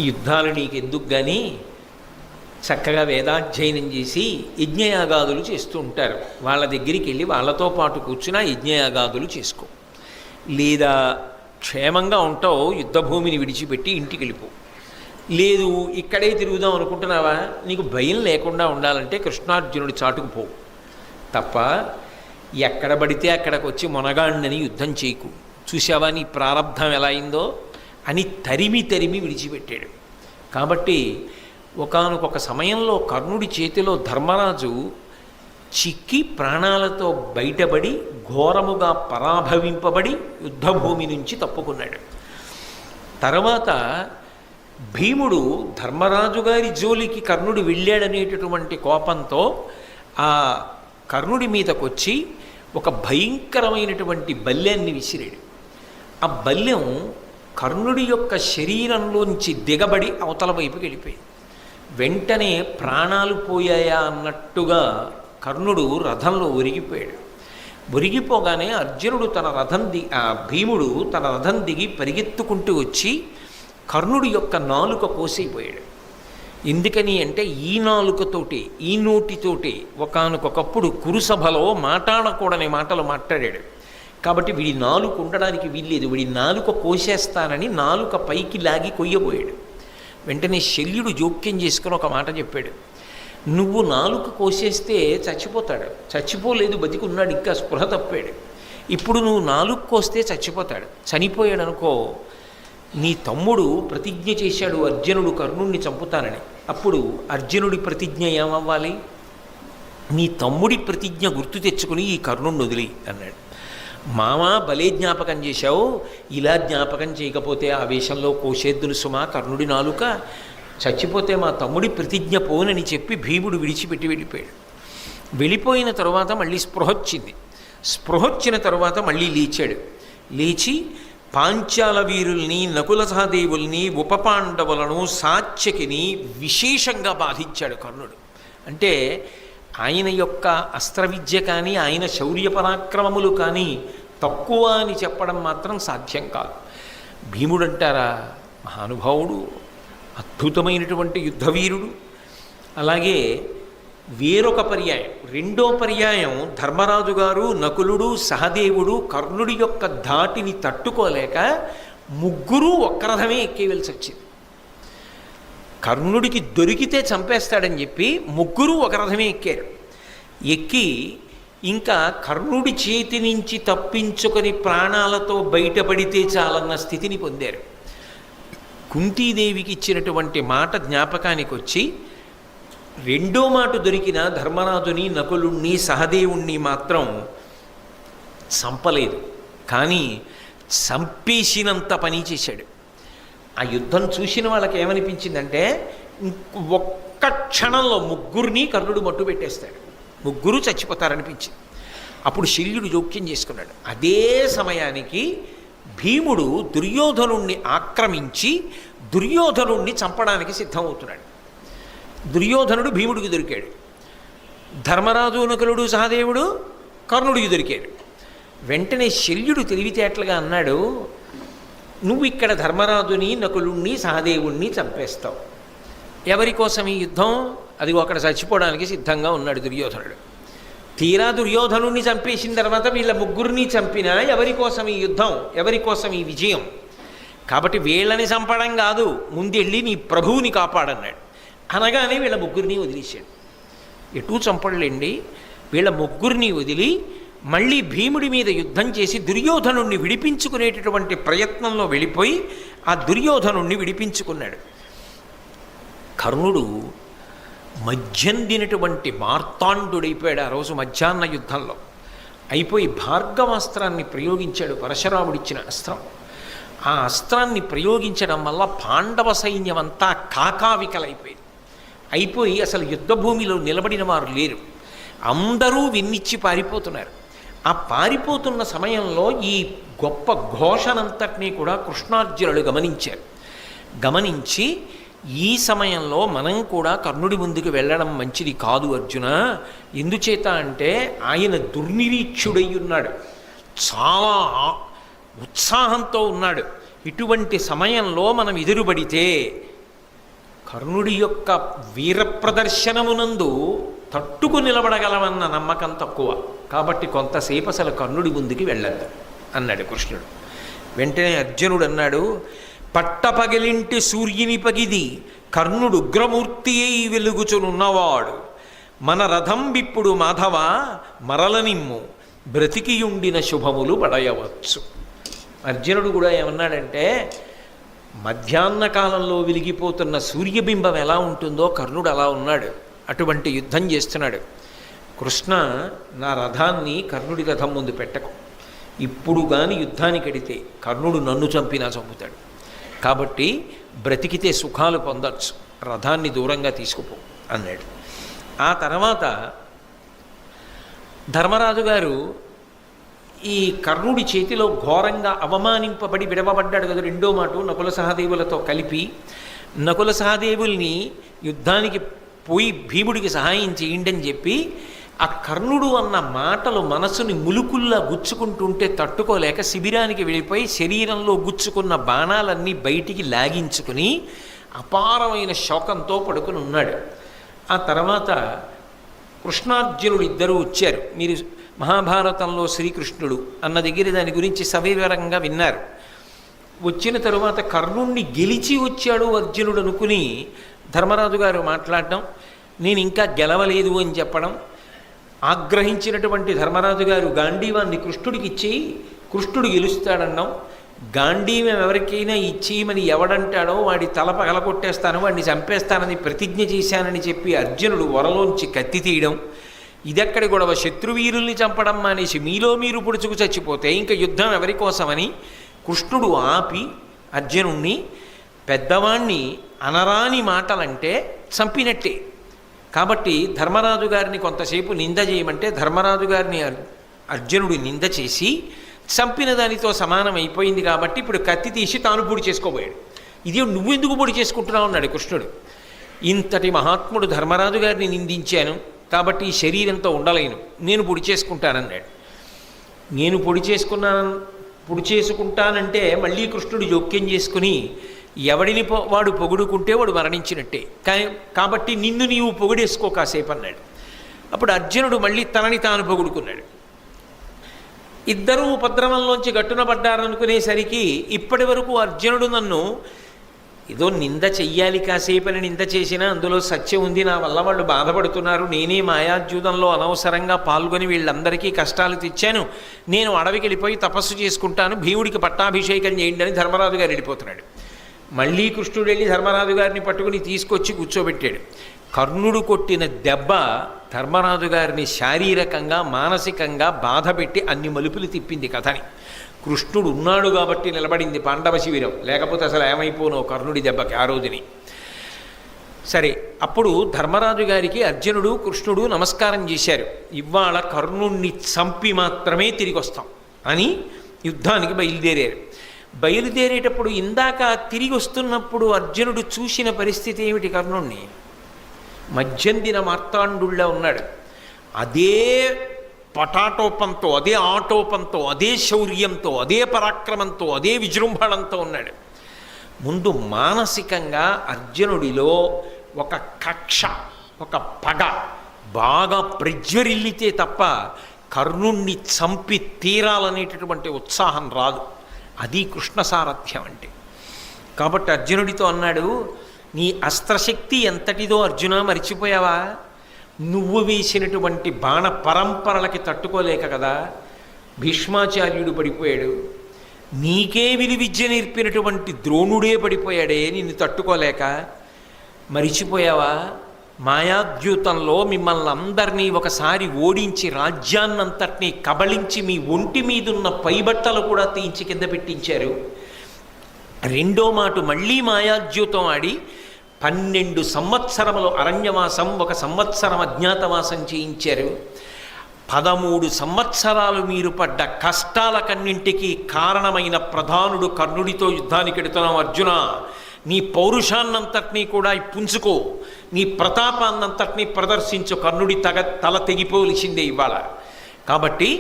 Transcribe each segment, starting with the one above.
యుద్ధాలు నీకెందుకు కానీ చక్కగా వేదాధ్యయనం చేసి యజ్ఞయాగాదులు చేస్తూ ఉంటారు. వాళ్ళ దగ్గరికి వెళ్ళి వాళ్ళతో పాటు కూర్చుని యజ్ఞయాగాదులు చేసుకో. లేదా క్షేమంగా ఉంటావు, యుద్ధభూమిని విడిచిపెట్టి ఇంటికి వెళ్ళిపో. లేదు ఇక్కడే తిరుగుదాం అనుకుంటున్నావా, నీకు భయం లేకుండా ఉండాలంటే కృష్ణార్జునుడి చాటుకు పో తప్ప ఎక్కడ పడితే అక్కడికి వచ్చి మొనగాడినని యుద్ధం చేయకు. చూసావా నీ ప్రారంధం ఎలా అయిందో అని తరిమి తరిమి విడిచిపెట్టాడు. కాబట్టి ఒకానొక సమయంలో కర్ణుడి చేతిలో ధర్మరాజు చిక్కి ప్రాణాలతో బయటపడి ఘోరముగా పరాభవింపబడి యుద్ధభూమి నుంచి తప్పుకున్నాడు. తర్వాత భీముడు ధర్మరాజు గారి జోలికి కర్ణుడు వెళ్ళాడనేటటువంటి కోపంతో ఆ కర్ణుడి మీదకొచ్చి ఒక భయంకరమైనటువంటి బల్యాన్ని విసిరాడు. ఆ బల్యం కర్ణుడి యొక్క శరీరంలోంచి దిగబడి అవతల వైపుకి వెళ్ళిపోయింది. వెంటనే ప్రాణాలు పోయాయా అన్నట్టుగా కర్ణుడు రథంలో ఒరిగిపోయాడు. ఒరిగిపోగానే అర్జునుడు భీముడు తన రథం దిగి పరిగెత్తుకుంటూ వచ్చి కర్ణుడి యొక్క నాలుక కోసైపోయాడు. ఎందుకని అంటే ఈ నాలుకతోటి ఈ నోటితోటి ఒకానొకప్పుడు కురుసభలో మాట్లాడకూడని మాటలు మాట్లాడాడు. కాబట్టి వీడి నాలుక ఉండడానికి వీల్లేదు, వీడి నాలుక కోసేస్తానని నాలుక పైకి లాగి కొయ్యబోయాడు. వెంటనే శల్యుడు జోక్యం చేసుకుని ఒక మాట చెప్పాడు, నువ్వు నాలుక కోసేస్తే చచ్చిపోతాడు, చచ్చిపోలేదు బతికున్నాడు, ఇంకా స్పృహ తప్పాడు. ఇప్పుడు నువ్వు నాలుక కోస్తే చచ్చిపోతాడు, చనిపోయాడు అనుకో, నీ తమ్ముడు ప్రతిజ్ఞ చేశాడు అర్జునుడు కర్ణుణ్ణి చంపుతానని. అప్పుడు అర్జునుడి ప్రతిజ్ఞ ఏమవ్వాలి? నీ తమ్ముడి ప్రతిజ్ఞ గుర్తు తెచ్చుకుని ఈ కర్ణుణ్ణి వదిలి అన్నాడు. మామా భలే జ్ఞాపకం చేశావు, ఇలా జ్ఞాపకం చేయకపోతే ఆవేశంలో కోసేద్దును సుమా కర్ణుడి నాలుక, చచ్చిపోతే మా తమ్ముడి ప్రతిజ్ఞ పోనని చెప్పి భీముడు విడిచిపెట్టి వెళ్ళిపోయాడు. వెళ్ళిపోయిన తరువాత మళ్ళీ స్పృహొచ్చిన తరువాత మళ్ళీ లేచాడు. లేచి పాంచాల వీరుల్ని నకుల సహదేవుల్ని ఉపపాండవులను సాత్యకిని విశేషంగా బాధించాడు కర్ణుడు. అంటే ఆయన యొక్క అస్త్రవిద్య కానీ ఆయన శౌర్య పరాక్రమములు కానీ తక్కువ అని చెప్పడం మాత్రం సాధ్యం కాదు. భీముడు అంటారా మహానుభావుడు, అద్భుతమైనటువంటి యుద్ధవీరుడు. అలాగే వేరొక పర్యాయం, రెండో పర్యాయం ధర్మరాజు గారు నకులుడు సహదేవుడు కర్ణుడి యొక్క ధాటిని తట్టుకోలేక ముగ్గురు ఒక్క రథమే ఎక్కేవలసి వచ్చింది. కర్ణుడికి దొరికితే చంపేస్తాడని చెప్పి ముగ్గురు ఒక రథమే ఎక్కారు. ఎక్కి ఇంకా కర్ణుడి చేతి నుంచి తప్పించుకొని ప్రాణాలతో బయటపడితే చాలన్న స్థితిని పొందారు. కుంతీదేవికి ఇచ్చినటువంటి మాట జ్ఞాపకానికి వచ్చి రెండో మాట దొరికిన ధర్మరాజుని నకులుణ్ణి సహదేవుణ్ణి మాత్రం చంపలేదు, కానీ చంపేసినంత పని చేశాడు. ఆ యుద్ధం చూసిన వాళ్ళకి ఏమనిపించిందంటే ఒక్క క్షణంలో ముగ్గురిని కర్ణుడు మట్టు పెట్టేస్తాడు, ముగ్గురు చచ్చిపోతారనిపించింది. అప్పుడు శల్యుడు జోక్యం చేసుకున్నాడు. అదే సమయానికి భీముడు దుర్యోధనుణ్ణి ఆక్రమించి దుర్యోధనుణ్ణి చంపడానికి సిద్ధమవుతున్నాడు. దుర్యోధనుడు భీముడికి దొరికాడు, ధర్మరాజు నకులుడు సహదేవుడు కర్ణుడికి దొరికాడు. వెంటనే శల్యుడు తెలివితేటలుగా అన్నాడు, నువ్వు ఇక్కడ ధర్మరాజుని నకులుణ్ణి సహదేవుణ్ణి చంపేస్తావు, ఎవరి కోసం ఈ యుద్ధం? అది అక్కడ చచ్చిపోవడానికి సిద్ధంగా ఉన్నాడు దుర్యోధనుడు. తీరా దుర్యోధనుణ్ణి చంపేసిన తర్వాత వీళ్ళ ముగ్గురిని చంపినా ఎవరి కోసం ఈ యుద్ధం, ఎవరి కోసం ఈ విజయం? కాబట్టి వీళ్ళని చంపడం కాదు, ముందెళ్ళి నీ ప్రభువుని కాపాడన్నాడు. అనగానే వీళ్ళ ముగ్గురిని వదిలేశాడు. ఎటూ చంపడలేండి, వీళ్ళ ముగ్గురిని వదిలి మళ్ళీ భీముడి మీద యుద్ధం చేసి దుర్యోధనుణ్ణి విడిపించుకునేటటువంటి ప్రయత్నంలో వెళ్ళిపోయి ఆ దుర్యోధనుణ్ణి విడిపించుకున్నాడు. కర్ణుడు మధ్యందినటువంటి మార్తాండుడైపోయాడు. ఆ రోజు మధ్యాహ్న యుద్ధంలో అయిపోయి భార్గవాస్త్రాన్ని ప్రయోగించాడు, పరశురాముడిచ్చిన అస్త్రం. ఆ అస్త్రాన్ని ప్రయోగించడం వల్ల పాండవ సైన్యం అంతా కాకావికలైపోయింది. అయిపోయి అసలు యుద్ధభూమిలో నిలబడిన వారు లేరు, అందరూ విన్నిచ్చి పారిపోతున్నారు. ఆ పారిపోతున్న సమయంలో ఈ గొప్ప ఘోషనంతటినీ కూడా కృష్ణార్జునులు గమనించారు. గమనించి ఈ సమయంలో మనం కూడా కర్ణుడి ముందుకు వెళ్ళడం మంచిది కాదు అర్జున, ఎందుచేత అంటే ఆయన దుర్నిరీక్షుడై ఉన్నాడు, చాలా ఉత్సాహంతో ఉన్నాడు. ఇటువంటి సమయంలో మనం ఎదురుబడితే కర్ణుడి యొక్క వీర ప్రదర్శనమునందు తట్టుకు నిలబడగలమన్న నమ్మకం తక్కువ, కాబట్టి కొంతసేపు అసలు కర్ణుడి ముందుకి వెళ్ళద్దు అన్నాడు కృష్ణుడు. వెంటనే అర్జునుడు అన్నాడు, పట్టపగిలింటి సూర్యుని పగిది కర్ణుడు ఉగ్రమూర్తి అయి వెలుగుచునున్నవాడు, మన రథం విప్పుడు మాధవ మరలనిమ్ము, బ్రతికియుండిన శుభములు పడయవచ్చు. అర్జునుడు కూడా ఏమన్నాడంటే, మధ్యాహ్న కాలంలో వెలిగిపోతున్న సూర్యబింబం ఎలా ఉంటుందో కర్ణుడు అలా ఉన్నాడు, అటువంటి యుద్ధం చేస్తున్నాడు. కృష్ణ, నా రథాన్ని కర్ణుడి రథం ముందు పెట్టకు, ఇప్పుడు కానీ యుద్ధానికి ఎడితే కర్ణుడు నన్ను చంపినా చంపుతాడు, కాబట్టి బ్రతికితే సుఖాలు పొందొచ్చు, రథాన్ని దూరంగా తీసుకుపో అన్నాడు. ఆ తర్వాత ధర్మరాజు గారు ఈ కర్ణుడి చేతిలో ఘోరంగా అవమానింపబడి విడవబడ్డాడు కదా రెండో మాట నకుల సహదేవులతో కలిపి. నకుల సహదేవుల్ని యుద్ధానికి పోయి భీముడికి సహాయం చేయండి అని చెప్పి ఆ కర్ణుడు అన్న మాటలు మనసుని ములుకుల్లా గుచ్చుకుంటుంటే తట్టుకోలేక శిబిరానికి వెళ్ళిపోయి శరీరంలో గుచ్చుకున్న బాణాలన్నీ బయటికి లాగించుకుని అపారమైన శోకంతో పడుకుని ఉన్నాడు. ఆ తర్వాత కృష్ణార్జునుడు ఇద్దరూ వచ్చారు. మీరు మహాభారతంలో శ్రీకృష్ణుడు అన్న దగ్గర దాని గురించి సవివరంగా విన్నారు. వచ్చిన తరువాత కర్ణుణ్ణి గెలిచి వచ్చాడు అర్జునుడు అనుకుని ధర్మరాజు గారు మాట్లాడడం, నేను ఇంకా గెలవలేదు అని చెప్పడం. ఆగ్రహించినటువంటి ధర్మరాజు గారు గాంధీవాన్ని కృష్ణుడికి ఇచ్చి కృష్ణుడు గెలుస్తాడన్నాం, గాంధీవం ఎవరికైనా ఇచ్చేయమని ఎవడంటాడో వాడి తల పగలగొట్టేస్తాను, వాడిని చంపేస్తానని ప్రతిజ్ఞ చేశానని చెప్పి అర్జునుడు వరలోంచి కత్తి తీయడం. ఇదెక్కడి గొడవ, శత్రువీరుల్ని చంపడం మానేసి మీలో మీరు పుడుచుకు చచ్చిపోతే ఇంకా యుద్ధం ఎవరి కోసమని కృష్ణుడు ఆపి అర్జునుణ్ణి, పెద్దవాణ్ణి అనరాని మాటలంటే చంపినట్టే, కాబట్టి ధర్మరాజు గారిని కొంతసేపు నింద చేయమంటే ధర్మరాజు గారిని అర్జునుడు నింద చేసి చంపిన దానితో సమానం అయిపోయింది, కాబట్టి ఇప్పుడు కత్తి తీసి తాను పొడి చేసుకోబోయాడు. ఇది నువ్వెందుకు పొడి చేసుకుంటున్నావు అన్నాడు కృష్ణుడు. ఇంతటి మహాత్ముడు ధర్మరాజు గారిని నిందించాను కాబట్టి ఈ శరీరంతో ఉండలేను, నేను పొడి చేసుకుంటానన్నాడు. నేను పొడి చేసుకుంటానంటే మళ్ళీ కృష్ణుడు జోక్యం చేసుకుని, ఎవడిని వాడు పొగుడుకుంటే వాడు మరణించినట్టే, కాబట్టి నిన్ను నీవు పొగిడేసుకో కాసేపు అన్నాడు. అప్పుడు అర్జునుడు మళ్ళీ తనని తాను పొగుడుకున్నాడు. ఇద్దరూ ఉపద్రవంలోంచి గట్టున పడ్డారనుకునేసరికి ఇప్పటి వరకు అర్జునుడు నన్ను ఏదో నింద చెయ్యాలి కాసేపని నింద చేసినా అందులో సత్యం ఉంది, నా వల్ల వాళ్ళు బాధపడుతున్నారు, నేనే మాయాద్యూతంలో అనవసరంగా పాల్గొని వీళ్ళందరికీ కష్టాలు తెచ్చాను, నేను అడవికి వెళ్ళిపోయి తపస్సు చేసుకుంటాను, భీముడికి పట్టాభిషేకం చేయండి అని ధర్మరాజు గారు వెళ్ళిపోతున్నాడు. మళ్ళీ కృష్ణుడు వెళ్ళి ధర్మరాజు గారిని పట్టుకుని తీసుకొచ్చి కూర్చోబెట్టాడు. కర్ణుడు కొట్టిన దెబ్బ ధర్మరాజు గారిని శారీరకంగా మానసికంగా బాధపెట్టి అన్ని మలుపులు తిప్పింది కథని. కృష్ణుడు ఉన్నాడు కాబట్టి నిలబడింది పాండవ శిబిరం, లేకపోతే అసలు ఏమైపోనో కర్ణుడి దెబ్బకి ఆ రోజుని. సరే, అప్పుడు ధర్మరాజు గారికి అర్జునుడు కృష్ణుడు నమస్కారం చేశారు. ఇవాళ కర్ణుణ్ణి చంపి మాత్రమే తిరిగి వస్తాం అని యుద్ధానికి బయలుదేరారు. బయలుదేరేటప్పుడు ఇందాక తిరిగి వస్తున్నప్పుడు అర్జునుడు చూసిన పరిస్థితి ఏమిటి? కర్ణుణ్ణి మధ్యందిన మార్తాండుళ్ళ ఉన్నాడు. అదే పటాటోపంతో, అదే ఆటోపంతో, అదే శౌర్యంతో, అదే పరాక్రమంతో, అదే విజృంభణంతో ఉన్నాడు. ముందు మానసికంగా అర్జునుడిలో ఒక కక్ష, ఒక పగ బాగా ప్రజ్వరిల్లితే తప్ప కర్ణుణ్ణి చంపి తీరాలనేటటువంటి ఉత్సాహం రాదు. అది కృష్ణ సారథ్యం అంటే. కాబట్టి అర్జునుడితో అన్నాడు, నీ అస్త్రశక్తి ఎంతటిదో అర్జున మరిచిపోయావా? నువ్వు వేసినటువంటి బాణ పరంపరలకి తట్టుకోలేక కదా భీష్మాచార్యుడు పడిపోయాడు, నీకే విలువిద్య నేర్పినటువంటి ద్రోణుడే పడిపోయాడే నిన్ను తట్టుకోలేక. మరిచిపోయావా? మాయాద్యూతంలో మిమ్మల్ని అందరినీ ఒకసారి ఓడించి రాజ్యాన్నంతటినీ కబళించి మీ ఒంటి మీదున్న పైబట్టలు కూడా తీయించి కింద పెట్టించారు. రెండో మాట మళ్ళీ మాయాద్యూతం ఆడి 12 సంవత్సరములు అరణ్యవాసం, 1 సంవత్సరం అజ్ఞాతవాసం చేయించారు. 13 సంవత్సరాలు మీరు పడ్డ కష్టాలకన్నింటికీ కారణమైన ప్రధానుడు కర్ణుడితో యుద్ధానికి ఎడుతున్నాం అర్జున. నీ పౌరుషాన్నంతటినీ కూడా పుంజుకో, నీ ప్రతాపాన్నంతటినీ ప్రదర్శించు, కర్ణుడి తల తెగిపోలిసిందే ఇవాళ. కాబట్టి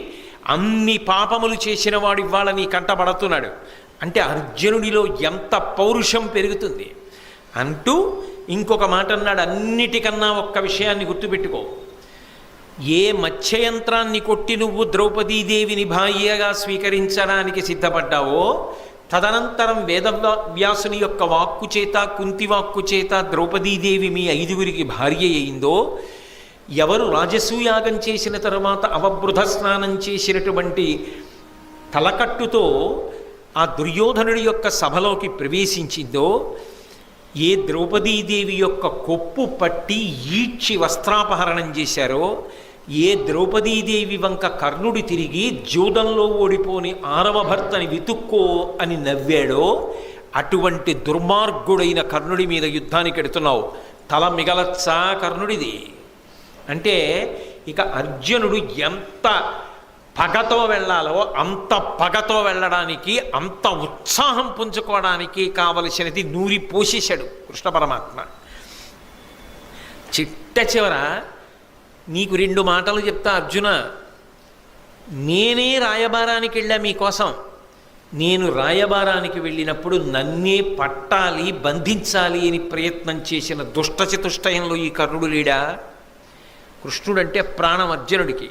అన్ని పాపములు చేసిన వాడు ఇవాళ నీ కంటపడుతున్నాడు అంటే అర్జునుడిలో ఎంత పౌరుషం పెరుగుతుంది అంటూ ఇంకొక మాట అన్నాడు, అన్నిటికన్నా ఒక్క విషయాన్ని గుర్తుపెట్టుకో. ఏ మత్స్యయంత్రాన్ని కొట్టి నువ్వు ద్రౌపదీదేవిని భార్యగా స్వీకరించడానికి సిద్ధపడ్డావో, తదనంతరం వేదవ్యాసుని యొక్క వాక్కు చేత, కుంతి వాక్కు చేత ద్రౌపదీదేవి మీ 5గురికి భార్య అయిందో, ఎవరు రాజసూయాగం చేసిన తరువాత అవబృధ స్నానం చేసినటువంటి తలకట్టుతో ఆ దుర్యోధనుడి యొక్క సభలోకి ప్రవేశించిందో, ఏ ద్రౌపదీదేవి యొక్క కొప్పు పట్టి ఈడ్చి వస్త్రాపహరణం చేశారో, ఏ ద్రౌపదీదేవి వంక కర్ణుడి తిరిగి జూదంలో ఓడిపోని 6వ భర్తని వెతుక్కో అని నవ్వాడో, అటువంటి దుర్మార్గుడైన కర్ణుడి మీద యుద్ధానికి ఎడుతున్నావు. తల మిగలచ్చా కర్ణుడిది అంటే ఇక అర్జునుడు ఎంత పగతో వెళ్ళాలో అంత పగతో వెళ్ళడానికి, అంత ఉత్సాహం పుంజుకోవడానికి కావలసినది నూరి పోసేశాడు కృష్ణ పరమాత్మ. చిట్ట చివర నీకు 2 మాటలు చెప్తా అర్జున, నేనే రాయబారానికి వెళ్ళా మీకోసం. నేను రాయబారానికి వెళ్ళినప్పుడు నన్నే పట్టాలి, బంధించాలి అని ప్రయత్నం చేసిన దుష్టచతుష్టయంలో ఈ కర్ణుడు లేడా? కృష్ణుడంటే ప్రాణం అర్జునుడికి.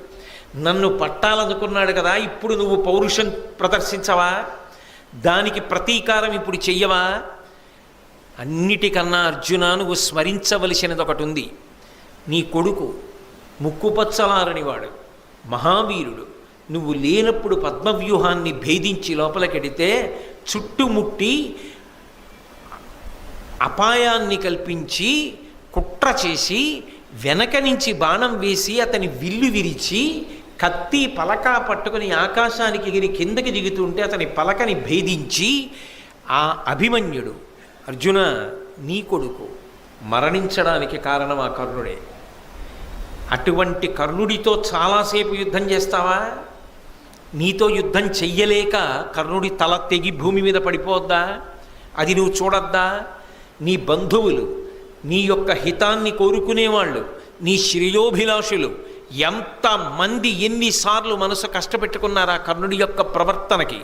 నన్ను పట్టాలనుకున్నాడు కదా, ఇప్పుడు నువ్వు పౌరుషం ప్రదర్శించవా? దానికి ప్రతీకారం ఇప్పుడు చెయ్యవా? అన్నిటికన్నా అర్జున, నువ్వు స్మరించవలసినది ఒకటి ఉంది. నీ కొడుకు ముక్కుపచ్చలారనివాడు, మహావీరుడు. నువ్వు లేనప్పుడు పద్మవ్యూహాన్ని భేదించి లోపలికెడితే చుట్టుముట్టి అపాయాన్ని కల్పించి కుట్ర చేసి వెనక నుంచి బాణం వేసి అతని విల్లు విరిచి కత్తి పలక పట్టుకుని ఆకాశానికి ఎగిరి కిందకి దిగుతుంటే అతని పలకని భేదించి ఆ అభిమన్యుడు, అర్జున నీ కొడుకు మరణించడానికి కారణం ఆ కర్ణుడే. అటువంటి కర్ణుడితో చాలాసేపు యుద్ధం చేస్తావా? నీతో యుద్ధం చెయ్యలేక కర్ణుడి తల తెగి భూమి మీద పడిపోద్దా? అది నువ్వు చూడద్దా? నీ బంధువులు, నీ యొక్క హితాన్ని కోరుకునేవాళ్ళు, నీ శ్రేయోభిలాషులు ఎంతమంది ఎన్నిసార్లు మనసు కష్టపెట్టుకున్నారా కర్ణుడి యొక్క ప్రవర్తనకి?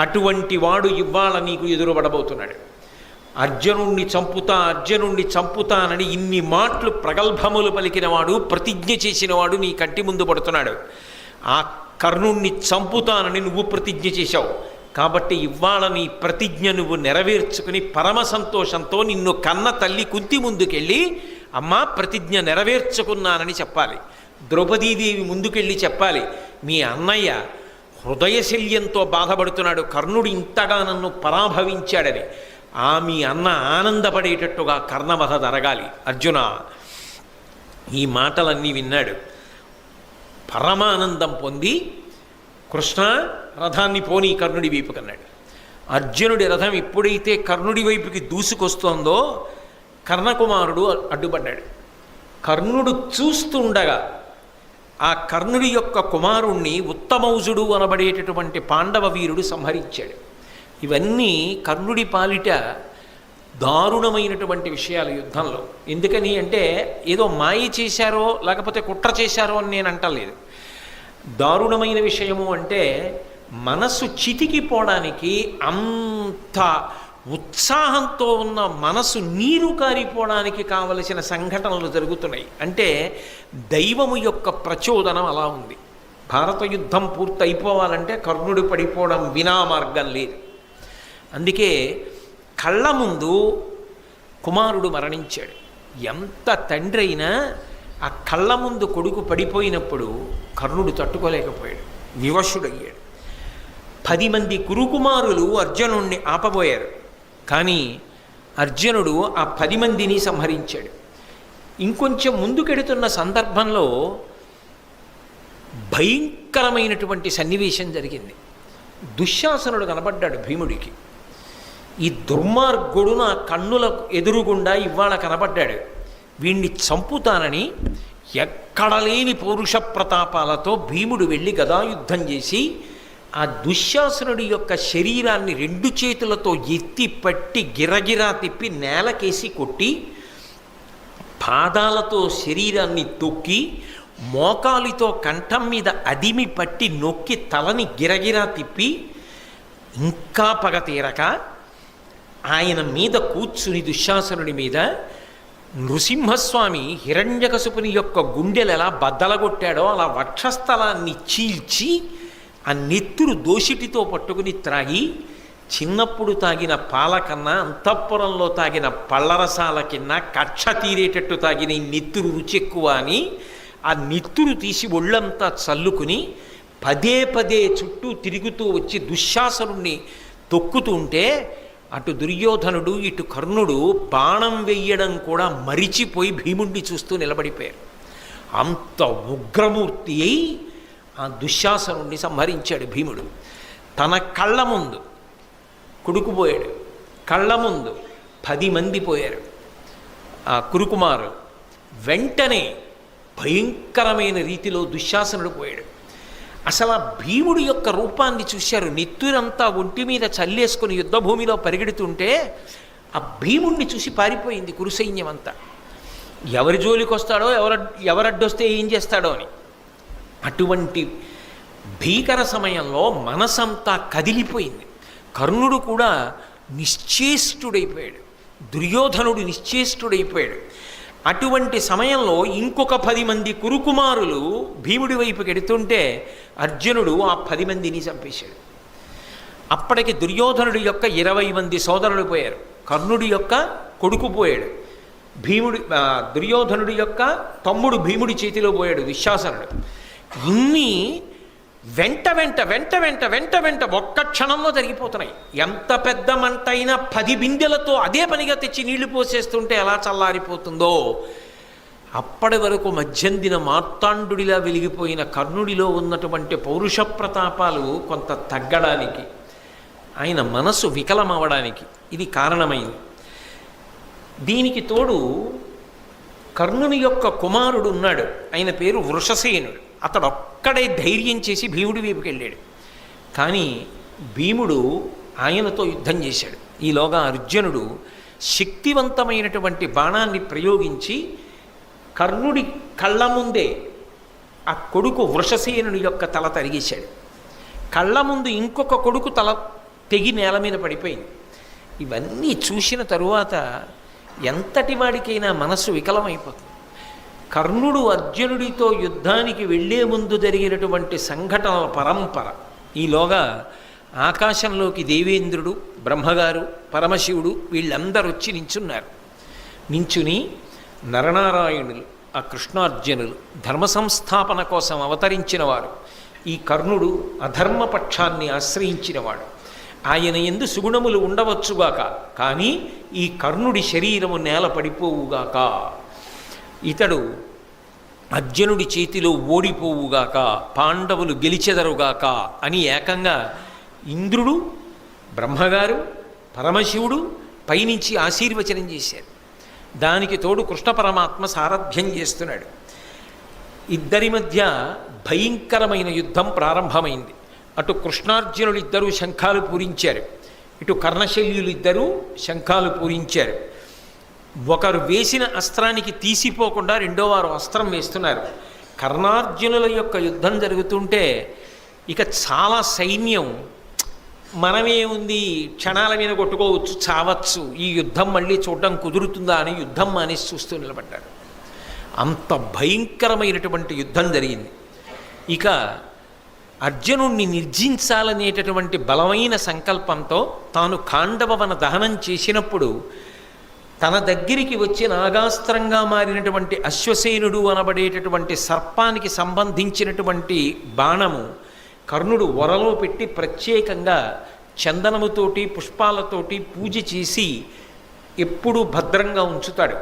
అటువంటి వాడు ఇవాళ నీకు ఎదురుపడబోతున్నాడు. అర్జునుణ్ణి చంపుతానని ఇన్ని మాటలు ప్రగల్భములు పలికినవాడు, ప్రతిజ్ఞ చేసినవాడు నీ కంటి ముందు పడుతున్నాడు. ఆ కర్ణుణ్ణి చంపుతానని నువ్వు ప్రతిజ్ఞ చేశావు కాబట్టి ఇవాళ నీ ప్రతిజ్ఞ నువ్వు నెరవేర్చుకుని పరమ సంతోషంతో నిన్ను కన్న తల్లి కుంతి ముందుకెళ్ళి, అమ్మా ప్రతిజ్ఞ నెరవేర్చుకున్నానని చెప్పాలి. ద్రౌపదీదేవి ముందుకెళ్ళి చెప్పాలి, మీ అన్నయ్య హృదయశల్యంతో బాధపడుతున్నాడు, కర్ణుడు ఇంతగా నన్ను పరాభవించాడని. మీ అన్న ఆనందపడేటట్టుగా కర్ణవధ జరగాలి. అర్జున ఈ మాటలన్నీ విన్నాడు, పరమానందం పొంది కృష్ణ రథాన్ని పోనీ కర్ణుడి వైపుకి అన్నాడు. అర్జునుడి రథం ఎప్పుడైతే కర్ణుడి వైపుకి దూసుకొస్తోందో కర్ణకుమారుడు అడ్డుపడ్డాడు. కర్ణుడు చూస్తుండగా ఆ కర్ణుడి యొక్క కుమారుణ్ణి ఉత్తమౌజుడు అనబడేటటువంటి పాండవ వీరుడు సంహరించాడు. ఇవన్నీ కర్ణుడి పాలిట దారుణమైనటువంటి విషయాలు యుద్ధంలో. ఎందుకని అంటే ఏదో మాయ చేశారో లేకపోతే కుట్ర చేశారో అని నేను అంటలేదు. దారుణమైన విషయము అంటే మనసు చితికిపోవడానికి, అంత ఉత్సాహంతో ఉన్న మనసు నీరు కారిపోవడానికి కావలసిన సంఘటనలు జరుగుతున్నాయి. అంటే దైవము యొక్క ప్రచోదనం అలా ఉంది. భారత యుద్ధం పూర్తి అయిపోవాలంటే కర్ణుడు పడిపోవడం వినా మార్గం లేదు. అందుకే కళ్ళ ముందు కుమారుడు మరణించాడు. ఎంత తండ్రి అయినా ఆ కళ్ళ ముందు కొడుకు పడిపోయినప్పుడు కర్ణుడు తట్టుకోలేకపోయాడు, వివశుడయ్యాడు. 10 మంది కురుకుమారులు అర్జునుణ్ణి ఆపబోయారు, కానీ అర్జునుడు ఆ 10 మందిని సంహరించాడు. ఇంకొంచెం ముందుకెడుతున్న సందర్భంలో భయంకరమైనటువంటి సన్నివేశం జరిగింది. దుశ్శాసనుడు కనబడ్డాడు భీముడికి. ఈ దుర్మార్గుడు నా కన్నులకు ఎదురుగుండా ఇవాళ కనబడ్డాడు, వీణ్ణి చంపుతానని ఎక్కడ లేని పౌరుష ప్రతాపాలతో భీముడు వెళ్ళి గదాయుద్ధం చేసి ఆ దుశ్శాసనుడి యొక్క శరీరాన్ని 2 చేతులతో ఎత్తి పట్టి గిరగిరా తిప్పి నేలకేసి కొట్టి, పాదాలతో శరీరాన్ని తొక్కి, మోకాలితో కంఠం మీద అదిమి పట్టి నొక్కి తలని గిరగిరా తిప్పి, ఇంకా పగ తీరక ఆయన మీద కూర్చుని దుశ్శాసనుడి మీద నృసింహస్వామి హిరణ్యకశిపుని యొక్క గుండెలు ఎలా బద్దలగొట్టాడో అలా వక్షస్థలాన్ని చీల్చి ఆ నెత్తురు దోషిటితో పట్టుకుని త్రాగి, చిన్నప్పుడు తాగిన పాల కన్నా అంతఃపురంలో తాగిన పళ్ళరసాల కింద కక్ష తీరేటట్టు తాగిన ఈ నెత్తురు రుచి ఎక్కువ అని ఆ నెత్తురు తీసి ఒళ్ళంతా చల్లుకుని పదే పదే చుట్టూ తిరుగుతూ వచ్చి దుశ్శాసనుణ్ణి తొక్కుతుంటే అటు దుర్యోధనుడు ఇటు కర్ణుడు బాణం వెయ్యడం కూడా మరిచిపోయి భీముణ్ణి చూస్తూ నిలబడిపోయారు. అంత ఉగ్రమూర్తి అయి ఆ దుశ్శాసనుణ్ణి సంహరించాడు భీముడు. తన కళ్ళ ముందు కొడుకు పోయాడు, కళ్ళ ముందు 10 మంది పోయారు ఆ కురుకుమారు. వెంటనే భయంకరమైన రీతిలో దుశ్శాసనుడు పోయాడు. అసలు ఆ భీముడి యొక్క రూపాన్ని చూశారు. నెత్తురంతా ఒంటి మీద చల్లేసుకుని యుద్ధభూమిలో పరిగెడుతుంటే ఆ భీముడిని చూసి పారిపోయింది కురుసైన్యం అంతా. ఎవరి జోలికి వస్తాడో, ఎవరడ్డొస్తే ఏం చేస్తాడో అని. అటువంటి భీకర సమయంలో మనసంతా కదిలిపోయింది. కర్ణుడు కూడా నిశ్చేష్టుడైపోయాడు, దుర్యోధనుడు నిశ్చేష్టుడైపోయాడు. అటువంటి సమయంలో ఇంకొక 10 మంది కురుకుమారులు భీముడి వైపుకి ఎడుతుంటే అర్జునుడు ఆ 10 మందిని చంపేశాడు. అప్పటికి దుర్యోధనుడి యొక్క 20 మంది సోదరులు పోయారు, కర్ణుడి యొక్క కొడుకు పోయాడు, దుర్యోధనుడి యొక్క తమ్ముడు భీముడి చేతిలో పోయాడు దుశ్శాసనుడు. ఇన్ని వెంట వెంట వెంట వెంట వెంట వెంట ఒక్క క్షణంలో జరిగిపోతున్నాయి. ఎంత పెద్ద మంట అయినా 10 బిందెలతో అదే పనిగా తెచ్చి నీళ్లు పోసేస్తుంటే ఎలా చల్లారిపోతుందో, అప్పటి వరకు మధ్యందిన మార్తాండుడిలా వెలిగిపోయిన కర్ణుడిలో ఉన్నటువంటి పౌరుష ప్రతాపాలు కొంత తగ్గడానికి, ఆయన మనసు వికలమవడానికి ఇది కారణమైంది. దీనికి తోడు కర్ణుని యొక్క కుమారుడు ఉన్నాడు, ఆయన పేరు వృషసేనుడు. అతడు ఒక్కడే ధైర్యం చేసి భీముడి వైపుకి వెళ్ళాడు. కానీ భీముడు ఆయనతో యుద్ధం చేశాడు. ఈలోగా అర్జునుడు శక్తివంతమైనటువంటి బాణాన్ని ప్రయోగించి కర్ణుడి కళ్ళ ముందే ఆ కొడుకు వృషసేనుడి యొక్క తల తరిగేశాడు. కళ్ళ ముందు ఇంకొక కొడుకు తల తెగి నేల మీద పడిపోయింది. ఇవన్నీ చూసిన తరువాత ఎంతటి వాడికైనా మనస్సు వికలమైపోతుంది. కర్ణుడు అర్జునుడితో యుద్ధానికి వెళ్లే ముందు జరిగినటువంటి సంఘటనల పరంపర. ఈలోగా ఆకాశంలోకి దేవేంద్రుడు, బ్రహ్మగారు, పరమశివుడు వీళ్ళందరూ వచ్చి నించున్నారు. నించుని నరనారాయణులు, ఆ కృష్ణార్జునులు ధర్మ సంస్థాపన కోసం అవతరించిన వారు. ఈ కర్ణుడు అధర్మపక్షాన్ని ఆశ్రయించినవాడు. ఆయన యందు సుగుణములు ఉండవచ్చుగాక, కానీ ఈ కర్ణుడి శరీరము నేల పడిపోవుగాక, ఇతడు అర్జునుడి చేతిలో ఓడిపోవుగాక, పాండవులు గెలిచెదరుగాక అని ఏకంగా ఇంద్రుడు, బ్రహ్మగారు, పరమశివుడు పైనుంచి ఆశీర్వచనం చేశారు. దానికి తోడు కృష్ణ పరమాత్మ సారథ్యం చేస్తున్నాడు. ఇద్దరి మధ్య భయంకరమైన యుద్ధం ప్రారంభమైంది. అటు కృష్ణార్జునులు ఇద్దరూ శంఖాలు పూరించారు, ఇటు కర్ణశల్యులు ఇద్దరూ శంఖాలు పూరించారు. ఒకరు వేసిన అస్త్రానికి తీసిపోకుండా రెండో వారు అస్త్రం వేస్తున్నారు. కర్ణార్జునుల యొక్క యుద్ధం జరుగుతుంటే ఇక చాలా సైన్యం మనమే ఉంది, క్షణాల మీద కొట్టుకోవచ్చు, చావచ్చు, ఈ యుద్ధం మళ్ళీ చూడడం కుదురుతుందా అని యుద్ధం మానేసి చూస్తూ నిలబడ్డారు. అంత భయంకరమైనటువంటి యుద్ధం జరిగింది. ఇక అర్జునుణ్ణి నిర్జించాలనేటటువంటి బలమైన సంకల్పంతో తాను ఖాండవవన దహనం చేసినప్పుడు తన దగ్గరికి వచ్చి నాగాస్త్రంగా మారినటువంటి అశ్వసేనుడు అనబడేటటువంటి సర్పానికి సంబంధించినటువంటి బాణము కర్ణుడు వరలో పెట్టి ప్రత్యేకంగా చందనముతోటి పుష్పాలతోటి పూజ చేసి ఎప్పుడూ భద్రంగా ఉంచుతాడు.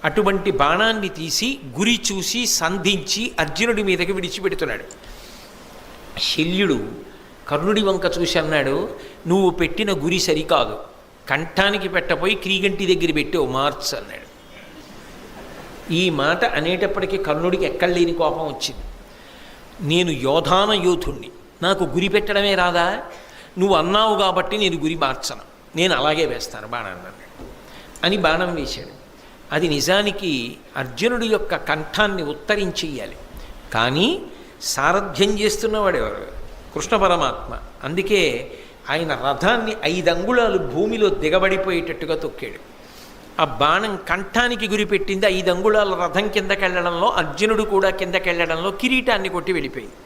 అటువంటి బాణాన్ని తీసి గురి చూసి సంధించి అర్జునుడి మీదకి విడిచిపెడుతున్నాడు. శల్యుడు కర్ణుడి వంక చూసి అన్నాడు, నువ్వు పెట్టిన గురి సరికాదు, కంఠానికి పెట్టపోయి క్రీగంటి దగ్గర పెట్టావు, మార్చ్ అన్నాడు. ఈ మాట అనేటప్పటికీ కర్ణుడికి ఎక్కడలేని కోపం వచ్చింది. నేను యోధాన యోధుణ్ణి, నాకు గురి పెట్టడమే రాదా? నువ్వు అన్నావు కాబట్టి నేను గురి మార్చను, నేను అలాగే వేస్తాను బాణాన్ని అన్నాడు. అని బాణం వేశాడు. అది నిజానికి అర్జునుడి యొక్క కంఠాన్ని ఉత్తరించేయాలి, కానీ సారథ్యం చేస్తున్నవాడు ఎవరు? కృష్ణ పరమాత్మ. అందుకే ఆయన రథాన్ని 5 అంగుళాలు భూమిలో దిగబడిపోయేటట్టుగా తొక్కాడు. ఆ బాణం కంఠానికి గురిపెట్టింది. 5 అంగుళాల రథం కిందకెళ్లడంలో, అర్జునుడు కూడా కిందకెళ్లడంలో కిరీటాన్ని కొట్టి వెళ్ళిపోయింది.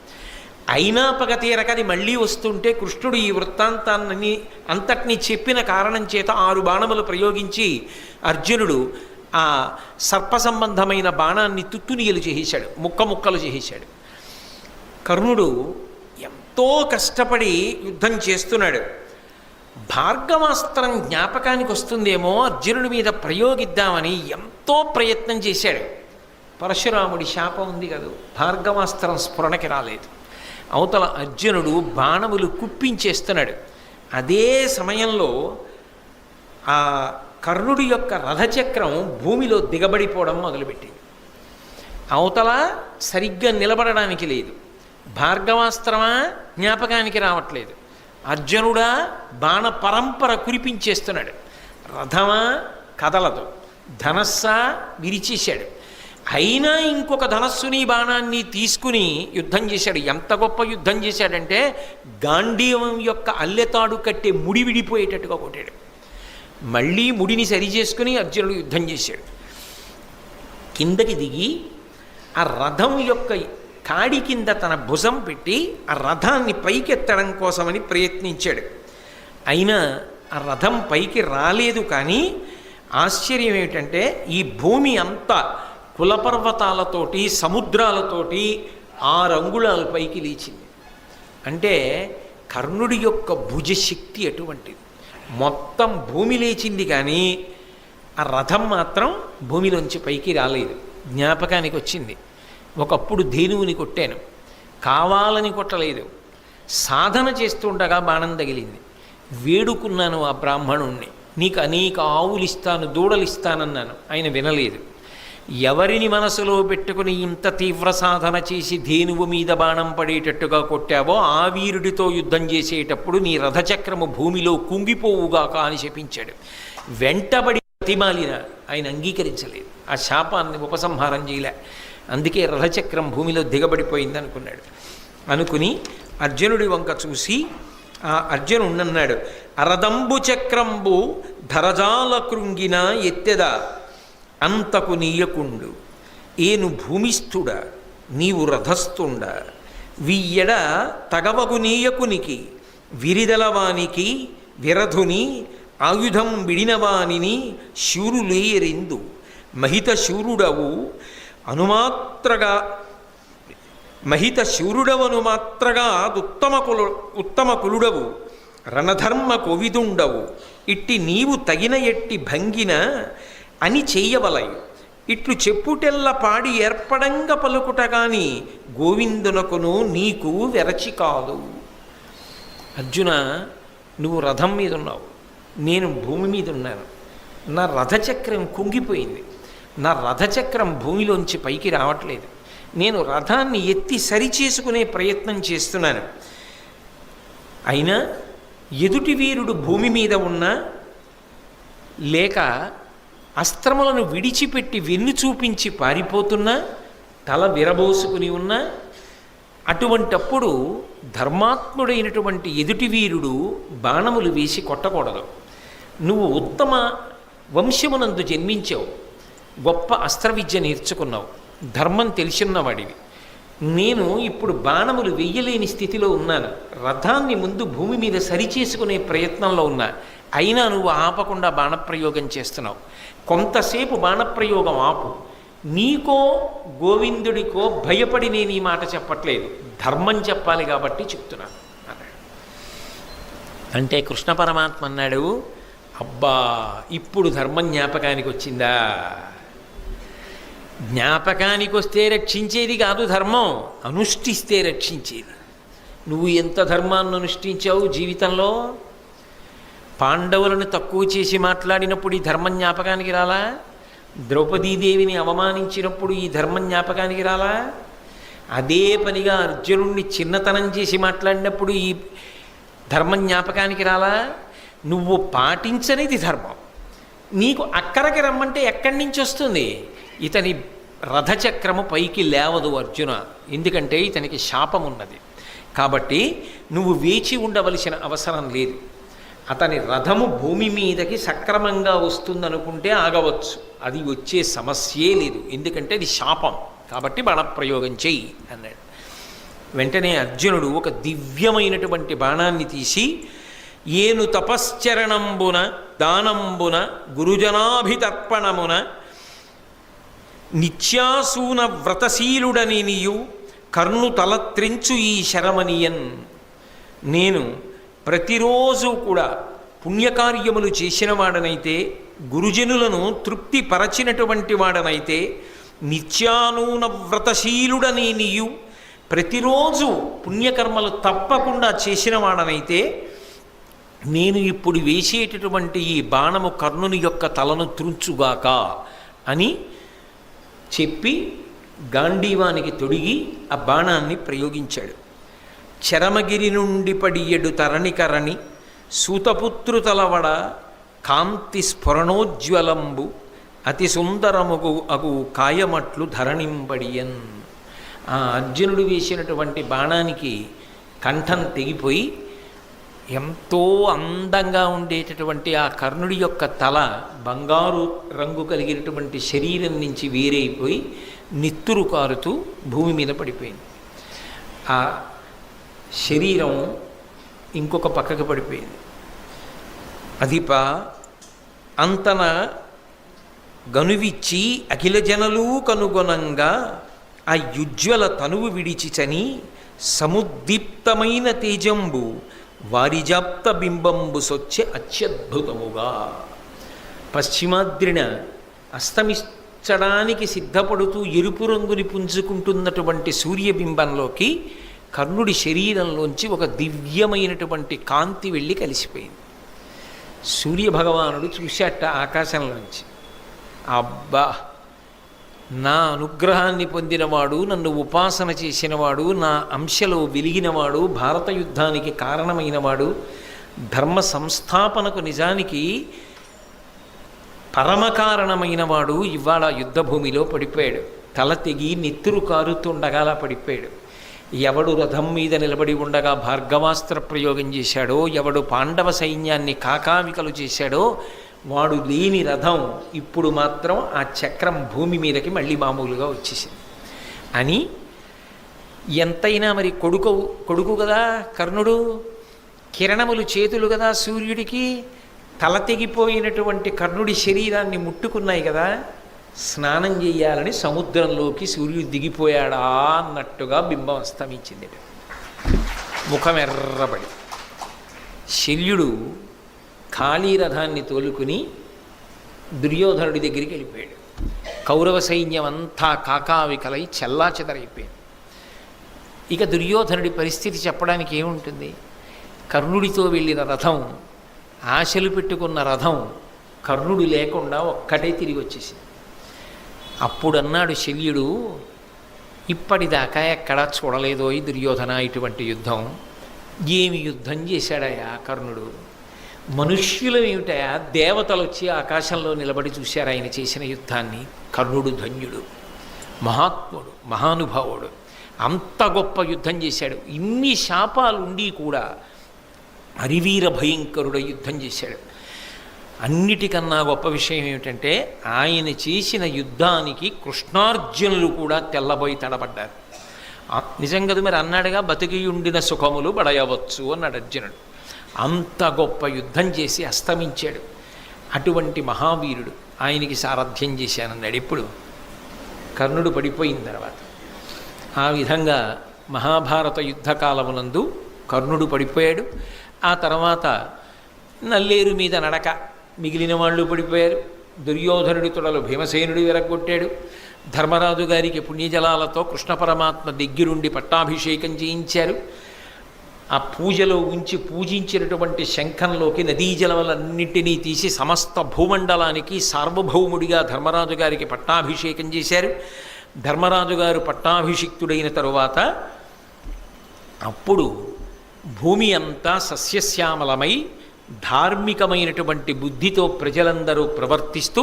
అయినా పగ తీరక అది మళ్ళీ వస్తుంటే కృష్ణుడు ఈ వృత్తాంతాన్ని అంతటినీ చెప్పిన కారణం చేత 6 బాణములు ప్రయోగించి అర్జునుడు ఆ సర్ప సంబంధమైన బాణాన్ని తుత్తునియలు చేసేశాడు, ముక్కలు చేసేశాడు. కర్ణుడు ఎంతో కష్టపడి యుద్ధం చేస్తున్నాడు. భార్గవాస్త్రం జ్ఞాపకానికి వస్తుందేమో అర్జునుడి మీద ప్రయోగిద్దామని ఎంతో ప్రయత్నం చేశాడు. పరశురాముడి శాపం ఉంది కదా, భార్గవాస్త్రం స్ఫురణకి రాలేదు. అవతల అర్జునుడు బాణములు కుప్పించేస్తున్నాడు. అదే సమయంలో ఆ కర్ణుడి యొక్క రథచక్రం భూమిలో దిగబడిపోవడం మొదలుపెట్టింది. అవతల సరిగ్గా నిలబడడానికి లేదు. భార్గవాస్త్రమా జ్ఞాపకానికి రావట్లేదు. అర్జునుడా బాణ పరంపర కురిపించేస్తున్నాడు. రథమా కదలదు. ధనస్సా విరిచేశాడు. అయినా ఇంకొక ధనస్సుని బాణాన్ని తీసుకుని యుద్ధం చేశాడు. ఎంత గొప్ప యుద్ధం చేశాడంటే గాంధీవం యొక్క అల్లెతాడు కట్టే ముడి విడిపోయేటట్టుగా కొట్టాడు. మళ్ళీ ముడిని సరిచేసుకుని అర్జునుడు యుద్ధం చేశాడు. కిందకి దిగి ఆ రథం యొక్క కాడి కింద తన భుజం పెట్టి ఆ రథాన్ని పైకెత్తడం కోసమని ప్రయత్నించాడు. అయినా ఆ రథం పైకి రాలేదు. కానీ ఆశ్చర్యం ఏమిటంటే ఈ భూమి అంతా కులపర్వతాలతోటి సముద్రాలతోటి 6 అంగుళాలు పైకి లేచింది. అంటే కర్ణుడి యొక్క భుజశక్తి అటువంటిది. మొత్తం భూమి లేచింది కానీ ఆ రథం మాత్రం భూమిలోంచి పైకి రాలేదు. జ్ఞాపకానికి వచ్చింది, ఒకప్పుడు ధేనువుని కొట్టాను, కావాలని కొట్టలేదు, సాధన చేస్తుండగా బాణం తగిలింది. వేడుకున్నాను ఆ బ్రాహ్మణుణ్ణి, నీకు అనేక ఆవులు ఇస్తాను, దూడలు ఇస్తానన్నాను. ఆయన వినలేదు. ఎవరిని మనసులో పెట్టుకుని ఇంత తీవ్ర సాధన చేసి ధేనువు మీద బాణం పడేటట్టుగా కొట్టావో ఆ వీరుడితో యుద్ధం చేసేటప్పుడు నీ రథచక్రము భూమిలో కుంగిపోవుగాక అని శపించాడు. వెంటబడి ప్రతిమాలిన ఆయన అంగీకరించలేదు. ఆ శాపాన్ని ఉపసంహారం చేయలే. అందుకే రథచక్రం భూమిలో దిగబడిపోయింది అనుకున్నాడు. అనుకుని అర్జునుడి వంక చూసి ఆ అర్జునుడన్నాడు, అరదంబు చక్రంబు ధరజాల కృంగిన ఎత్తెద అంతకు నీయకుండు, ఏను భూమిస్థుడ నీవు రథస్థుండ, వియ్యడ తగవగు నీయకునికి విరిదలవానికి విరధుని ఆయుధం విడినవానిని శూరులేయరెందు, మహిత శూరుడవు మాత్రగా ఉత్తమ కులుడవు రణధర్మ కోవిదుండవు, ఇట్టి నీవు తగిన ఎట్టి భంగిన అని చెయ్యవలయు, ఇట్లు చెప్పుటెల్ల పాడి ఏర్పడంగ పలుకుట గాని గోవిందునకును నీకు వెరచి కాదు. అర్జున, నువ్వు రథం మీద ఉన్నావు, నేను భూమి మీద ఉన్నాను. నా రథచక్రం కుంగిపోయింది. నా రథచక్రం భూమిలోంచి పైకి రావట్లేదు. నేను రథాన్ని ఎత్తి సరిచేసుకునే ప్రయత్నం చేస్తున్నాను. అయినా ఎదుటి వీరుడు భూమి మీద ఉన్నా లేక అస్త్రములను విడిచిపెట్టి వెన్ను చూపించి పారిపోతున్నా, తల విరబోసుకుని ఉన్నా, అటువంటప్పుడు ధర్మాత్ముడైనటువంటి ఎదుటి వీరుడు బాణములు వేసి కొట్టకూడదు. నువ్వు ఉత్తమ వంశమునందు జన్మించావు, గొప్ప అస్త్ర విద్య నేర్చుకున్నావు, ధర్మం తెలిసిన్నవాడివి. నేను ఇప్పుడు బాణములు వెయ్యలేని స్థితిలో ఉన్నాను. రథాన్ని ముందు భూమి మీద సరిచేసుకునే ప్రయత్నంలో ఉన్నా. అయినా నువ్వు ఆపకుండా బాణప్రయోగం చేస్తున్నావు. కొంతసేపు బాణప్రయోగం ఆపు. నీకో గోవిందుడికో భయపడి నేను ఈ మాట చెప్పట్లేదు, ధర్మం చెప్పాలి కాబట్టి చెప్తున్నాను అన్నాడు. అంటే కృష్ణ పరమాత్మ అన్నాడు, అబ్బా ఇప్పుడు ధర్మం జ్ఞాపకానికి వచ్చిందా? జ్ఞాపకానికి వస్తే రక్షించేది కాదు ధర్మం, అనుష్ఠిస్తే రక్షించేది. నువ్వు ఎంత ధర్మాన్ని అనుష్ఠించావు జీవితంలో? పాండవులను తక్కువ చేసి మాట్లాడినప్పుడు ఈ ధర్మం జ్ఞాపకానికి రాలా? ద్రౌపదీదేవిని అవమానించినప్పుడు ఈ ధర్మం జ్ఞాపకానికి రాలా? అదే పనిగా అర్జునుడిని చిన్నతనం చేసి మాట్లాడినప్పుడు ఈ ధర్మం జ్ఞాపకానికి రాలా? నువ్వు పాటించనిది ధర్మం. నీకు అక్కడికి రమ్మంటే ఎక్కడి నుంచి వస్తుంది? ఇతని రథచక్రము పైకి లేవదు అర్జున, ఎందుకంటే ఇతనికి శాపం ఉన్నది. కాబట్టి నువ్వు వేచి ఉండవలసిన అవసరం లేదు. అతని రథము భూమి మీదకి సక్రమంగా వస్తుందనుకుంటే ఆగవచ్చు, అది వచ్చే సమస్యే లేదు, ఎందుకంటే అది శాపం, కాబట్టి బాణప్రయోగం చెయ్యి అన్నాడు. వెంటనే అర్జునుడు ఒక దివ్యమైనటువంటి బాణాన్ని తీసి, ఏను తపశ్చరణంబున దానంబున గురుజనాభితర్పణమున నిత్యాసూన వ్రతశీలుడనినియు కర్ణు తలత్రించు ఈ శరమనియన్. నేను ప్రతిరోజు కూడా పుణ్యకార్యములు చేసిన వాడనైతే, గురుజనులను తృప్తిపరచినటువంటి వాడనైతే, నిత్యానూన వ్రతశీలుడనినియు ప్రతిరోజు పుణ్యకర్మలు తప్పకుండా చేసిన వాడనైతే, నేను ఇప్పుడు వేసేటటువంటి ఈ బాణము కర్ణుని యొక్క తలను త్రుంచుగాక అని చెప్పి గాంధీవానికి తొడిగి ఆ బాణాన్ని ప్రయోగించాడు. చరమగిరి నుండి పడియడు తరణికరణి సూతపుత్రు తలవడ కాంతి స్ఫురణోజ్వలంబు అతి సుందరముగు అగు కాయమట్లు ధరణింపడియన్. ఆ అర్జునుడు వేసినటువంటి బాణానికి కంఠం తెగిపోయి ఎంతో అందంగా ఉండేటటువంటి ఆ కర్ణుడి యొక్క తల బంగారు రంగు కలిగినటువంటి శరీరం నుంచి వేరైపోయి నిత్తురు కారుతూ భూమి మీద పడిపోయింది. ఆ శరీరం ఇంకొక పక్కకు పడిపోయింది. అధిప అంతన గనువిచ్చి అఖిల జనలు కనుగొనంగా ఆ యుజ్వల తనువు విడిచిచని సముద్దీప్తమైన తేజంబు వారిజాప్త బింబంబు సొచ్చే అత్యద్భుతముగా. పశ్చిమాద్రిన అస్తమించడానికి సిద్ధపడుతూ ఎరుపు రంగుని పుంజుకుంటున్నటువంటి సూర్యబింబంలోకి కర్ణుడి శరీరంలోంచి ఒక దివ్యమైనటువంటి కాంతి వెళ్ళి కలిసిపోయింది. సూర్యభగవానుడు చూశాట ఆకాశంలోంచి, అబ్బా, నా అనుగ్రహాన్ని పొందినవాడు, నన్ను ఉపాసన చేసినవాడు, నా అంశలో వెలిగినవాడు, భారత యుద్ధానికి కారణమైనవాడు, ధర్మ సంస్థాపనకు నిజానికి పరమకారణమైనవాడు ఇవాళ యుద్ధభూమిలో పడిపోయాడు. తల తెగి నెత్తురు కారుతుండగా అలా పడిపోయాడు. ఎవడు రథం మీద నిలబడి ఉండగా భార్గవాస్త్ర ప్రయోగం చేశాడో, ఎవడు పాండవ సైన్యాన్ని కాకావికలు చేశాడో, వాడు లేని రథం ఇప్పుడు మాత్రం ఆ చక్రం భూమి మీదకి మళ్ళీ మామూలుగా వచ్చేసింది అని. ఎంతైనా మరి కొడుకు కదా కర్ణుడు, కిరణములు చేతులు కదా సూర్యుడికి, తల తెగిపోయినటువంటి కర్ణుడి శరీరాన్ని ముట్టుకున్నాయి కదా, స్నానం చేయాలని సముద్రంలోకి సూర్యుడు దిగిపోయాడా అన్నట్టుగా బింబం అస్తమించింది. ముఖం ఎర్రబడి శల్యుడు ఖాళీ రథాన్ని తోలుకుని దుర్యోధనుడి దగ్గరికి వెళ్ళిపోయాడు. కౌరవ సైన్యం అంతా కాకావికలై చెల్లాచెదరైపోయింది. ఇక దుర్యోధనుడి పరిస్థితి చెప్పడానికి ఏముంటుంది? కర్ణుడితో వెళ్ళిన రథం, ఆశలు పెట్టుకున్న రథం కర్ణుడు లేకుండా ఒక్కటే తిరిగి వచ్చేసింది. అప్పుడు అన్నాడు శల్యుడు, ఇప్పటిదాకా ఎక్కడా చూడలేదో ఈ దుర్యోధన ఇటువంటి యుద్ధం. ఏమి యుద్ధం చేశాడయా కర్ణుడు? మనుష్యులు ఏమిటయా, దేవతలు వచ్చి ఆకాశంలో నిలబడి చూశారు ఆయన చేసిన యుద్ధాన్ని. కర్ణుడు ధన్యుడు, మహాత్ముడు, మహానుభావుడు, అంత గొప్ప యుద్ధం చేశాడు. ఇన్ని శాపాలుండి కూడా హరివీర భయంకరుడ యుద్ధం చేశాడు. అన్నిటికన్నా గొప్ప విషయం ఏమిటంటే ఆయన చేసిన యుద్ధానికి కృష్ణార్జునులు కూడా తెల్లబోయి తడబడ్డారు. నిజం కదా మరి, అన్నాడుగా బతికియుండిన సుఖములు బడయవచ్చు అన్నాడు అర్జునుడు. అంత గొప్ప యుద్ధం చేసి అస్తమించాడు. అటువంటి మహావీరుడు, ఆయనకి సారథ్యం చేశానన్నాడు. ఇప్పుడు కర్ణుడు పడిపోయిన తర్వాత ఆ విధంగా మహాభారత యుద్ధకాలమునందు కర్ణుడు పడిపోయాడు. ఆ తర్వాత నల్లేరు మీద నడక, మిగిలిన వాళ్ళు పడిపోయారు. దుర్యోధనుడి తొడలు భీమసేనుడు విరగొట్టాడు. ధర్మరాజు గారికి పుణ్యజలాలతో కృష్ణ పరమాత్మ దగ్గరుండి పట్టాభిషేకం చేయించారు. ఆ పూజలో ఉంచి పూజించినటువంటి శంఖంలోకి నదీ జలములన్నింటినీ తీసి సమస్త భూమండలానికి సార్వభౌముడిగా ధర్మరాజు గారికి పట్టాభిషేకం చేశారు. ధర్మరాజు గారు పట్టాభిషిక్తుడైన తరువాత అప్పుడు భూమి అంతా సస్యశ్యామలమై ధార్మికమైనటువంటి బుద్ధితో ప్రజలందరూ ప్రవర్తిస్తూ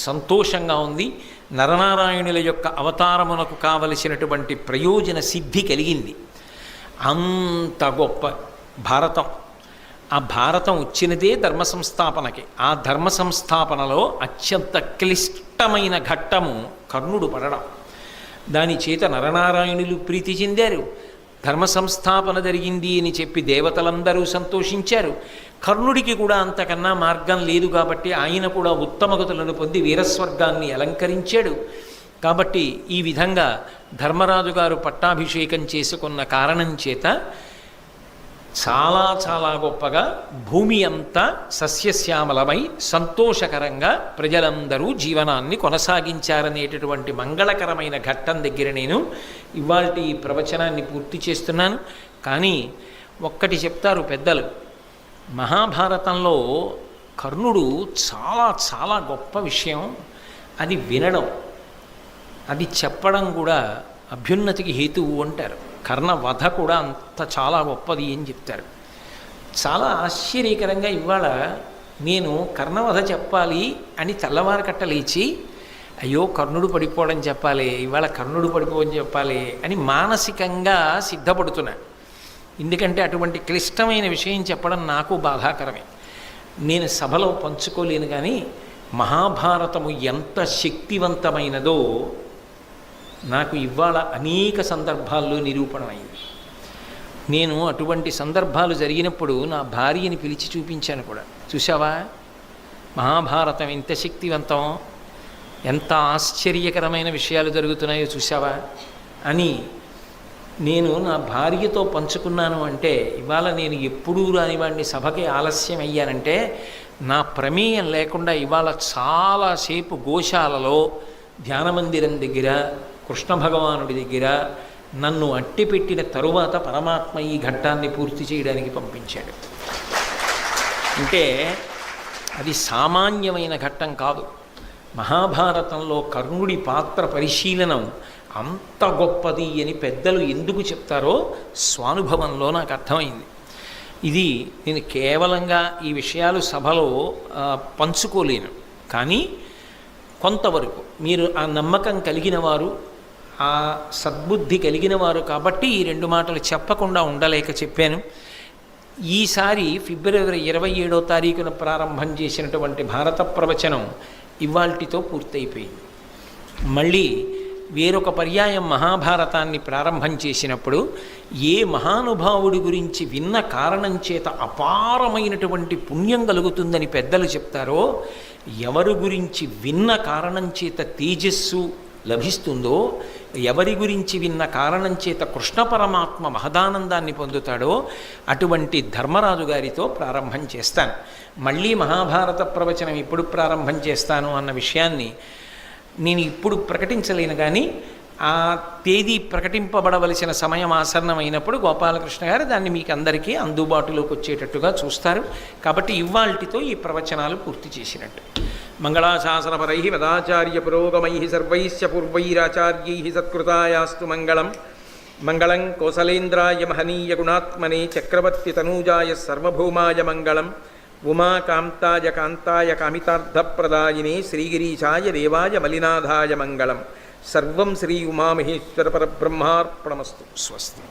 సంతోషంగా ఉంది. నరనారాయణుల యొక్క అవతారమునకు కావలసినటువంటి ప్రయోజన సిద్ధి కలిగింది. అంత గొప్ప భారతం. ఆ భారతం వచ్చినదే ధర్మ సంస్థాపనకి. ఆ ధర్మ సంస్థాపనలో అత్యంత క్లిష్టమైన ఘట్టము కర్ణుడు పడడం. దాని చేత నరనారాయణులు ప్రీతి చెందారు. ధర్మ సంస్థాపన జరిగింది అని చెప్పి దేవతలందరూ సంతోషించారు. కర్ణుడికి కూడా అంతకన్నా మార్గం లేదు కాబట్టి ఆయన కూడా ఉత్తమగతులను పొంది వీరస్వర్గాన్ని అలంకరించాడు. కాబట్టి ఈ విధంగా ధర్మరాజు గారు పట్టాభిషేకం చేసుకున్న కారణం చేత చాలా చాలా గొప్పగా భూమి అంతా సస్యశ్యామలమై సంతోషకరంగా ప్రజలందరూ జీవనాన్ని కొనసాగించారనేటటువంటి మంగళకరమైన ఘట్టం దగ్గర నేను ఇవాల్టి ఈ ప్రవచనాన్ని పూర్తి చేస్తున్నాను. కానీ ఒక్కటి చెప్తారు పెద్దలు, మహాభారతంలో కర్ణుడు చాలా చాలా గొప్ప విషయం, అది వినడం, అది చెప్పడం కూడా అభ్యున్నతికి హేతువు అంటారు. కర్ణవధ కూడా అంత చాలా గొప్పది అని చెప్తారు. చాలా ఆశ్చర్యకరంగా ఇవాళ నేను కర్ణవధ చెప్పాలి అని తెల్లవారు కట్ట లేచి అయ్యో కర్ణుడు పడిపోవడం చెప్పాలి, ఇవాళ కర్ణుడు పడిపోవడం చెప్పాలి అని మానసికంగా సిద్ధపడుతున్నా. ఎందుకంటే అటువంటి క్లిష్టమైన విషయం చెప్పడం నాకు బాధాకరమే. నేను సభలో పంచుకోలేను. కానీ మహాభారతము ఎంత శక్తివంతమైనదో నాకు ఇవాళ అనేక సందర్భాల్లో నిరూపణమైంది. నేను అటువంటి సందర్భాలు జరిగినప్పుడు నా భార్యని పిలిచి చూపించాను కూడా. చూసావా మహాభారతం ఎంత శక్తివంతం, ఎంత ఆశ్చర్యకరమైన విషయాలు జరుగుతున్నాయో చూసావా అని నేను నా భార్యతో పంచుకున్నాను. అంటే ఇవాళ నేను ఎప్పుడూ రానివాడిని సభకి ఆలస్యం అయ్యానంటే నా ప్రమేయం లేకుండా ఇవాళ చాలాసేపు గోశాలలో ధ్యానమందిరం దగ్గర కృష్ణ భగవానుడి దగ్గర నన్ను అట్టిపెట్టిన తరువాత పరమాత్మ ఈ ఘట్టాన్ని పూర్తి చేయడానికి పంపించాడు. అంటే అది సామాన్యమైన ఘట్టం కాదు. మహాభారతంలో కర్ణుడి పాత్ర పరిశీలనం అంత గొప్పది అని పెద్దలు ఎందుకు చెప్తారో స్వానుభవంలో నాకు అర్థమైంది. ఇది నేను కేవలంగా ఈ విషయాలు సభలో పంచుకోలేను. కానీ కొంతవరకు మీరు ఆ నమ్మకం కలిగిన వారు, ఆ సద్బుద్ధి కలిగిన వారు కాబట్టి ఈ రెండు మాటలు చెప్పకుండా ఉండలేక చెప్పాను. ఈసారి ఫిబ్రవరి 27వ తారీఖున ప్రారంభం చేసినటువంటి భారత ప్రవచనం ఇవాల్టితో పూర్తయిపోయింది. మళ్ళీ వేరొక పర్యాయం మహాభారతాన్ని ప్రారంభం చేసినప్పుడు ఏ మహానుభావుడి గురించి విన్న కారణం చేత అపారమైనటువంటి పుణ్యం కలుగుతుందని పెద్దలు చెప్తారో, ఎవరి గురించి విన్న కారణం చేత తేజస్సు లభిస్తుందో, ఎవరి గురించి విన్న కారణం చేత కృష్ణ పరమాత్మ మహదానందాన్ని పొందుతాడో అటువంటి ధర్మరాజు గారితో ప్రారంభం చేస్తాను. మళ్ళీ మహాభారత ప్రవచనం ఇప్పుడు ప్రారంభం చేస్తాను అన్న విషయాన్ని నేను ఇప్పుడు ప్రకటించలేను. కానీ ఆ తేదీ ప్రకటింపబడవలసిన సమయం ఆసన్నమైనప్పుడు గోపాలకృష్ణ గారు దాన్ని మీకు అందరికీ అందుబాటులోకి వచ్చేటట్టుగా చూస్తారు. కాబట్టి ఇవాల్టితో ఈ ప్రవచనాలు పూర్తి చేసినట్టు. మంగళాశాసనపరై వేదాచార్య పురోగమై సర్వైశ్చ పూర్వైరాచార్యై సత్కృతాయాస్తు మంగళం. మంగళం కోసలేంద్రాయ మహనీయ గుణాత్మనే చక్రవర్తి తనూజాయ సర్వభౌమాయ మంగళం. ఉమాకాంతాయ కాంతాయ కామితార్థప్రదాయినే శ్రీగిరీశాయ దేవాయ మలినాథాయ మంగళం. సర్వం శ్రీ ఉమామహేశ్వర పరబ్రహ్మార్పణమస్తు. స్వస్తి.